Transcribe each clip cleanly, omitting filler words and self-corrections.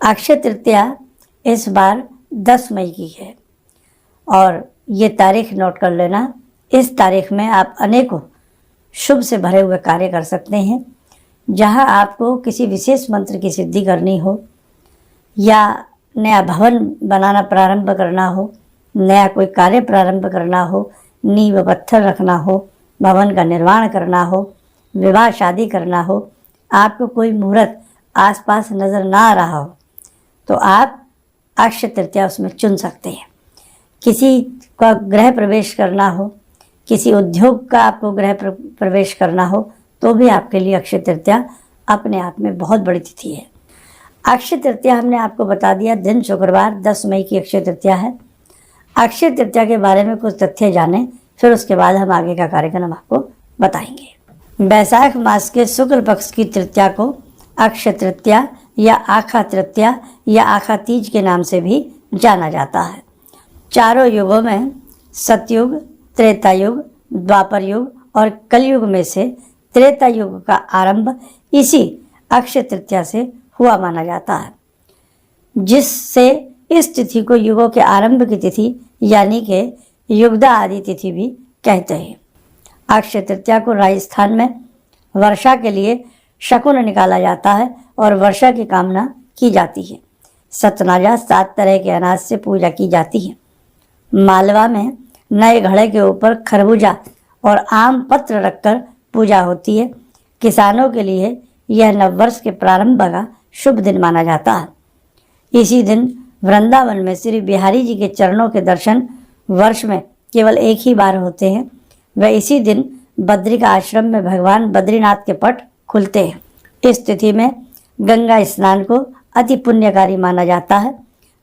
अक्षय तृतीया इस बार 10 मई की है और ये तारीख नोट कर लेना। इस तारीख में आप अनेकों शुभ से भरे हुए कार्य कर सकते हैं। जहां आपको किसी विशेष मंत्र की सिद्धि करनी हो, या नया भवन बनाना प्रारंभ करना हो, नया कोई कार्य प्रारंभ करना हो, नींव पत्थर रखना हो, भवन का निर्माण करना हो, विवाह शादी करना हो, आपको कोई मुहूर्त आसपास नज़र ना आ रहा हो तो आप अक्षय तृतीया उसमें चुन सकते हैं। किसी का गृह प्रवेश करना हो, किसी उद्योग का आपको गृह प्रवेश करना हो तो भी आपके लिए अक्षय तृतीया अपने आप में बहुत बड़ी तिथि है। अक्षय तृतीया हमने आपको बता दिया, दिन शुक्रवार 10 मई की अक्षय तृतीया है। अक्षय तृतीया के बारे में कुछ तथ्य जानें, फिर उसके बाद हम आगे का कार्यक्रम आपको बताएंगे। वैशाख मास के शुक्ल पक्ष की तृतीया को अक्षय तृतीया या आखा तृतीया या आखा तीज के नाम से भी जाना जाता है। चारों युगों में सतयुग, त्रेता युग, द्वापर युग और कलयुग में से त्रेता युग का आरंभ इसी अक्षय तृतीया से हुआ माना जाता है, जिससे इस तिथि को युगों के आरंभ की तिथि यानी कि युगदा आदि तिथि भी कहते हैं। अक्षय तृतीया को राजस्थान में वर्षा के लिए शकुन निकाला जाता है और वर्षा की कामना की जाती है। सतनाजा 7 तरह के अनाज से पूजा की जाती है। मालवा में नए घड़े के ऊपर खरबूजा और आम पत्र रखकर पूजा होती है। किसानों के लिए यह नववर्ष के प्रारंभ का शुभ दिन माना जाता है। इसी दिन वृंदावन में श्री बिहारी जी के चरणों के दर्शन वर्ष में केवल एक ही बार होते हैं। वह इसी दिन बद्री का आश्रम में भगवान बद्रीनाथ के पट खुलते हैं। इस तिथि में गंगा स्नान को अति पुण्यकारी माना जाता है।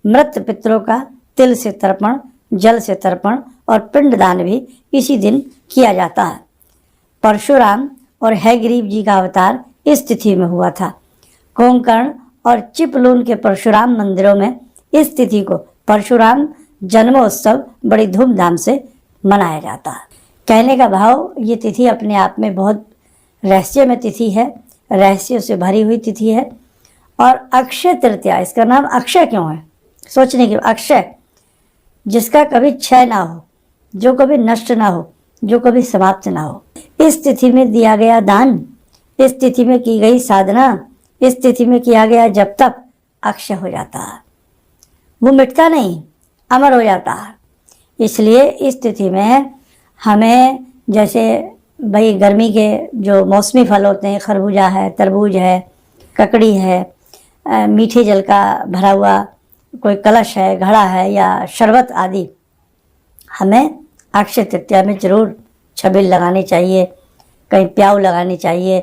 मृत पितरों का तिल से तर्पण, जल से तर्पण और पिंडदान भी इसी दिन किया जाता है। परशुराम और हैग्रीव जी का अवतार इस तिथि में हुआ था। कोंकण और चिपलून के परशुराम मंदिरों में इस तिथि को परशुराम जन्मोत्सव बड़ी धूमधाम से मनाया जाता है। कहने का भाव, ये तिथि अपने आप में बहुत रहस्यमय तिथि है, रहस्यों से भरी हुई तिथि है। और अक्षय तृतीया, इसका नाम अक्षय क्यों है? सोचने की, अक्षय जिसका कभी क्षय ना हो, जो कभी नष्ट ना हो, जो कभी समाप्त ना हो। इस तिथि में दिया गया दान, इस तिथि में की गई साधना, इस तिथि में किया गया जप तप अक्षय हो जाता है। वो मिटता नहीं, अमर हो जाता है। इसलिए इस तिथि में हमें, जैसे भाई गर्मी के जो मौसमी फल होते हैं, खरबूजा है, तरबूज है, ककड़ी है, मीठे जल का भरा हुआ कोई कलश है, घड़ा है या शरबत आदि, हमें अक्षय तृतीया में जरूर छबील लगानी चाहिए, कहीं प्याऊ लगानी चाहिए,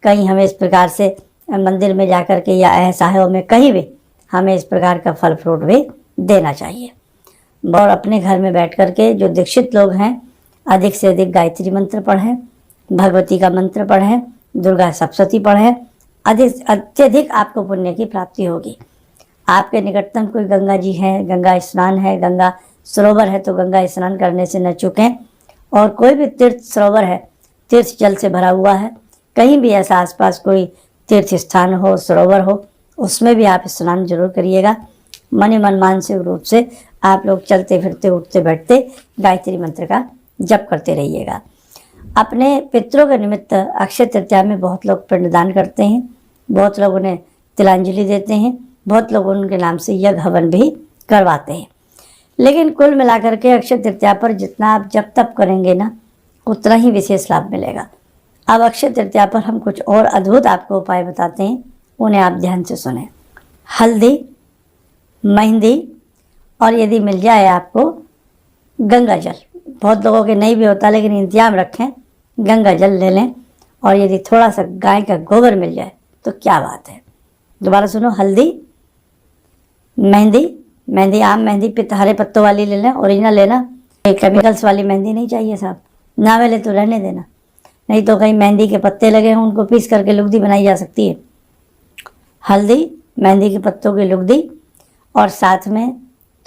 कहीं हमें इस प्रकार से मंदिर में जाकर के या ऐसाहों में कहीं भी हमें इस प्रकार का फल फ्रूट भी देना चाहिए। और अपने घर में बैठ कर के जो दीक्षित लोग हैं, अधिक से अधिक गायत्री मंत्र पढ़ें, भगवती का मंत्र पढ़ें, दुर्गा सप्तशती पढ़ें। अत्यधिक आपको पुण्य की प्राप्ति होगी। आपके निकटतम कोई गंगा जी है, गंगा स्नान है, गंगा सरोवर है तो गंगा स्नान करने से न चूकें। और कोई भी तीर्थ सरोवर है, तीर्थ जल से भरा हुआ है, कहीं भी ऐसा आसपास कोई तीर्थ स्थान हो, सरोवर हो, उसमें भी आप स्नान जरूर करिएगा। मन मानसिक रूप से आप लोग चलते फिरते उठते बैठते गायत्री मंत्र का जप करते रहिएगा। अपने पितरों के निमित्त अक्षय तृतीया में बहुत लोग पिंडदान करते हैं, बहुत लोग उन्हें तिलांजलि देते हैं, बहुत लोग उनके नाम से यज्ञ हवन भी करवाते हैं। लेकिन कुल मिलाकर के अक्षय तृतीया पर जितना आप जप तप करेंगे ना, उतना ही विशेष लाभ मिलेगा। अब अक्षय तृतीया पर हम कुछ और अद्भुत आपको उपाय बताते हैं, उन्हें आप ध्यान से सुनें। हल्दी, मेहंदी और यदि मिल जाए आपको गंगा जल, बहुत लोगों के नहीं भी होता लेकिन इंतजाम रखें, गंगा जल ले लें। और यदि थोड़ा सा गाय का गोबर मिल जाए तो क्या बात है। दोबारा सुनो, हल्दी, मेहंदी आम मेहंदी हरे पत्तों वाली ले लें, ओरिजिनल लेना, केमिकल्स वाली मेहंदी नहीं चाहिए साहब, ना मिले तो रहने देना। नहीं तो कहीं मेहंदी के पत्ते लगे हों, उनको पीस करके लुगदी बनाई जा सकती है। हल्दी, मेहंदी के पत्तों की लुगदी और साथ में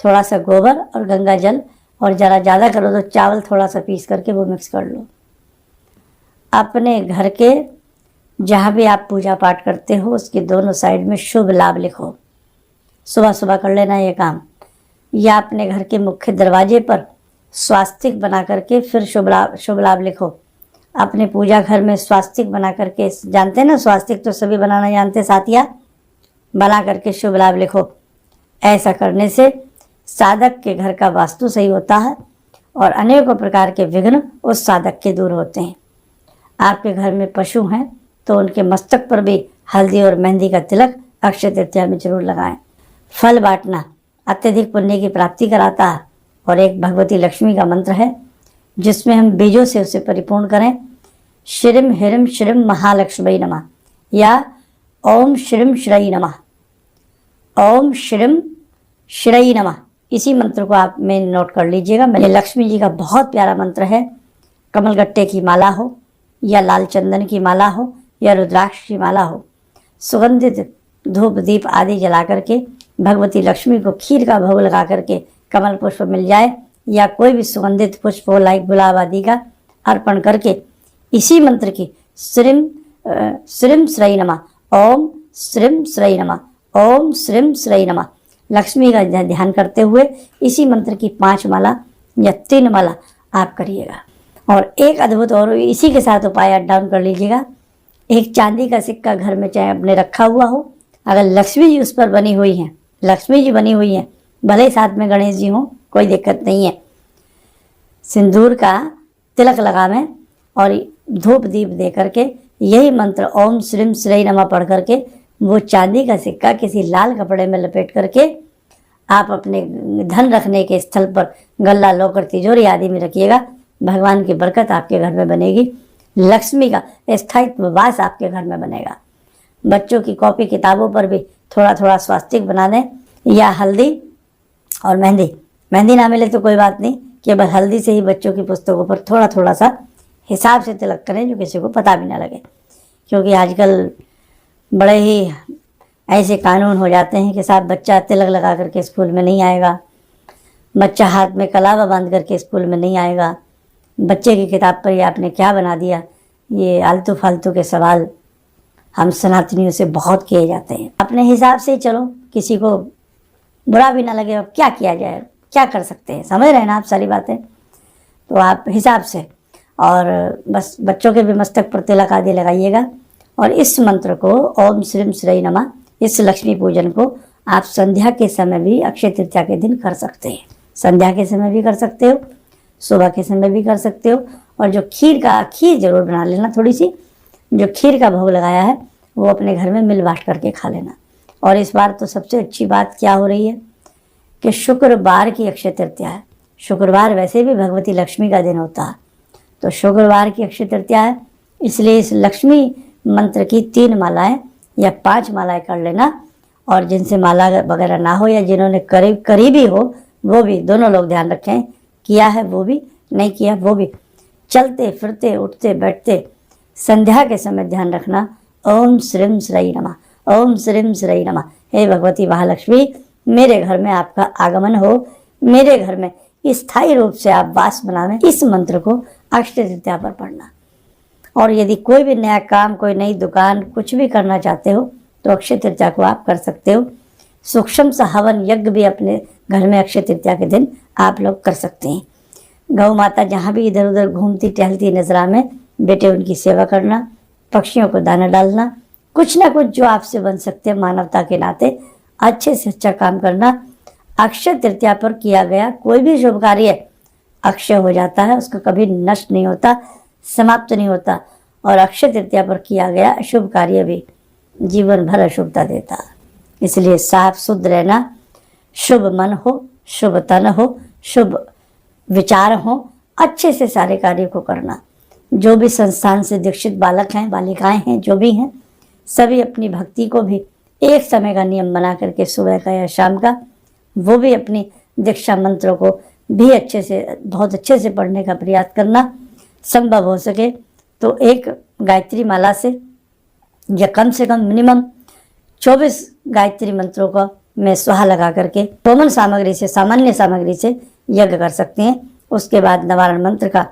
थोड़ा सा गोबर और गंगा जल, और ज़रा ज़्यादा करो तो चावल थोड़ा सा पीस करके वो मिक्स कर लो। अपने घर के जहाँ भी आप पूजा पाठ करते हो उसके दोनों साइड में शुभ लाभ लिखो। सुबह सुबह कर लेना ये काम। या अपने घर के मुख्य दरवाजे पर स्वास्तिक बना करके फिर शुभ लाभ लिखो। अपने पूजा घर में स्वास्तिक बना करके, जानते हैं ना स्वास्तिक तो सभी बनाना जानते, साथिया, बना करके शुभ लाभ लिखो। ऐसा करने से साधक के घर का वास्तु सही होता है और अनेकों प्रकार के विघ्न उस साधक के दूर होते हैं। आपके घर में पशु हैं तो उनके मस्तक पर भी हल्दी और मेहंदी का तिलक अक्षय तृतीया में जरूर लगाएं। फल बांटना अत्यधिक पुण्य की प्राप्ति कराता है और एक भगवती लक्ष्मी का मंत्र है जिसमें हम बीजों से उसे परिपूर्ण करें। श्रीम हिरम श्रीम महालक्ष्मी नमः या ओम श्रीम श्रई नमः, ओम श्रीम श्रई नमः। इसी मंत्र को आप में नोट कर लीजिएगा। मेरे लक्ष्मी जी का बहुत प्यारा मंत्र है। कमलगट्टे की माला हो या लाल चंदन की माला हो या रुद्राक्ष की माला हो, सुगंधित धूप दीप आदि जला करके भगवती लक्ष्मी को खीर का भोग लगा करके कमल पुष्प मिल जाए या कोई भी सुगंधित पुष्प हो लाइक गुलाब आदि का अर्पण करके इसी मंत्र की श्रीम श्रई नमः, ओम श्रीम श्रई नमः, ओम श्रीम श्रई नमः लक्ष्मी का ध्यान करते हुए इसी मंत्र की 5 माला या 3 माला आप करिएगा। और एक अद्भुत और इसी के साथ उपाय ऐड डाउन कर लीजिएगा। एक चांदी का सिक्का घर में चाहे अपने रखा हुआ हो, अगर लक्ष्मी जी उस पर बनी हुई हैं, लक्ष्मी जी बनी हुई हैं, भले ही साथ में गणेश जी हों, कोई दिक्कत नहीं है, सिंदूर का तिलक लगावें और धूप दीप दे करके यही मंत्र ओम श्रीम श्रई नमः पढ़ करके वो चांदी का सिक्का किसी लाल कपड़े में लपेट करके आप अपने धन रखने के स्थल पर गल्ला लॉकर तिजोरी आदि में रखिएगा। भगवान की बरकत आपके घर में बनेगी, लक्ष्मी का स्थायित्व वास आपके घर में बनेगा। बच्चों की कॉपी किताबों पर भी थोड़ा थोड़ा स्वास्तिक बना दें या हल्दी और मेहंदी ना मिले तो कोई बात नहीं, केवल हल्दी से ही बच्चों की पुस्तकों पर थोड़ा थोड़ा सा हिसाब से तिलक करें जो किसी को पता भी ना लगे। क्योंकि आजकल बड़े ही ऐसे कानून हो जाते हैं कि साहब बच्चा तिलक लगा करके स्कूल में नहीं आएगा, बच्चा हाथ में कलावा बांध करके स्कूल में नहीं आएगा, बच्चे की किताब पर ये आपने क्या बना दिया। ये आलतू फालतू के सवाल हम सनातनियों से बहुत किए जाते हैं। अपने हिसाब से ही चलो, किसी को बुरा भी ना लगे। अब क्या किया जाए, क्या कर सकते हैं, समझ रहे हैं ना आप सारी बातें। तो आप हिसाब से और बस बच्चों के भी मस्तक पर तिलक आदि लगाइएगा। और इस मंत्र को ओम श्रीम श्रई नमः, इस लक्ष्मी पूजन को आप संध्या के समय भी अक्षय तृतीया के दिन कर सकते हैं। संध्या के समय भी कर सकते हो, सुबह के समय भी कर सकते हो। और जो खीर जरूर बना लेना, थोड़ी सी जो खीर का भोग लगाया है वो अपने घर में मिल बांट करके खा लेना। और इस बार तो सबसे अच्छी बात क्या हो रही है कि शुक्रवार की अक्षय तृतीया है। शुक्रवार वैसे भी भगवती लक्ष्मी का दिन होता है, तो शुक्रवार की अक्षय तृतीया है, इसलिए इस लक्ष्मी मंत्र की 3 मालाएं या 5 मालाएं कर लेना। और जिनसे माला वगैरह ना हो या जिन्होंने करीबी हो वो भी, दोनों लोग ध्यान रखें, किया है वो भी, नहीं किया वो भी, चलते फिरते उठते बैठते संध्या के समय ध्यान रखना ओम श्रीम श्रई नमः, ओम श्रीम श्रई नमः। हे भगवती महालक्ष्मी, मेरे घर में आपका आगमन हो, मेरे घर में स्थायी रूप से आप वास बनावें। इस मंत्र को अक्षय तृतीया पर पढ़ना। और यदि कोई भी नया काम, कोई नई दुकान, कुछ भी करना चाहते हो तो अक्षय तृतीया को आप कर सकते हो। सूक्ष्म सा हवन यज्ञ भी अपने घर में अक्षय तृतीया के दिन आप लोग कर सकते हैं। गौ माता जहाँ भी इधर उधर घूमती टहलती नजर आवे, बेटे उनकी सेवा करना, पक्षियों को दाना डालना, कुछ ना कुछ जो आपसे बन सकते हैं मानवता के नाते अच्छे से अच्छा काम करना। अक्षय तृतीया पर किया गया कोई भी शुभ कार्य अक्षय हो जाता है, उसका कभी नष्ट नहीं होता, समाप्त नहीं होता। और अक्षय तृतीया पर किया गया शुभ कार्य भी जीवन भर अशुभता देता है। इसलिए साफ शुद्ध रहना, शुभ मन हो, शुभ तन हो, शुभ विचार हो, अच्छे से सारे कार्य को करना। जो भी संस्थान से दीक्षित बालक हैं, बालिकाएं हैं, जो भी हैं, सभी अपनी भक्ति को भी एक समय का नियम बना करके सुबह का या शाम का वो भी अपनी दीक्षा मंत्रों को भी अच्छे से, बहुत अच्छे से पढ़ने का प्रयास करना। संभव हो सके तो एक गायत्री माला से या कम से कम मिनिमम 24 गायत्री मंत्रों का में स्वाहा लगा करके कॉमन सामग्री से, सामान्य सामग्री से यज्ञ कर सकते हैं। उसके बाद नवारण मंत्र का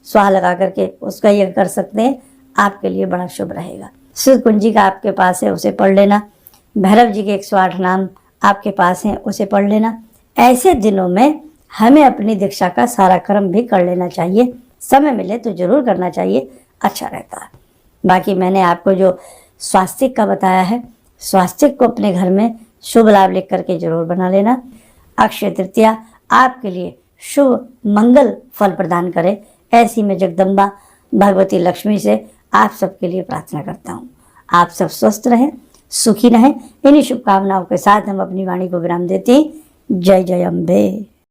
स्वाहा लगा करके उसका यज्ञ कर सकते हैं, आपके लिए बड़ा शुभ रहेगा। शिव कुंजी का आपके पास है, उसे पढ़ लेना। भैरव जी के 108 नाम आपके पास हैं उसे पढ़ लेना। ऐसे दिनों में हमें अपनी दीक्षा का सारा कर्म भी कर लेना चाहिए, समय मिले तो जरूर करना चाहिए, अच्छा रहता है। बाकी मैंने आपको जो स्वास्तिक का बताया है, स्वास्तिक को अपने घर में शुभ लाभ लिख करके जरूर बना लेना। अक्षय तृतीया आपके लिए शुभ मंगल फल प्रदान करे, ऐसी मैं जगदम्बा भगवती लक्ष्मी से आप सबके लिए प्रार्थना करता हूँ। आप सब स्वस्थ रहें, सुखी रहें। इन्हीं शुभकामनाओं के साथ हम अपनी वाणी को विराम देते हैं। जय जय अम्बे।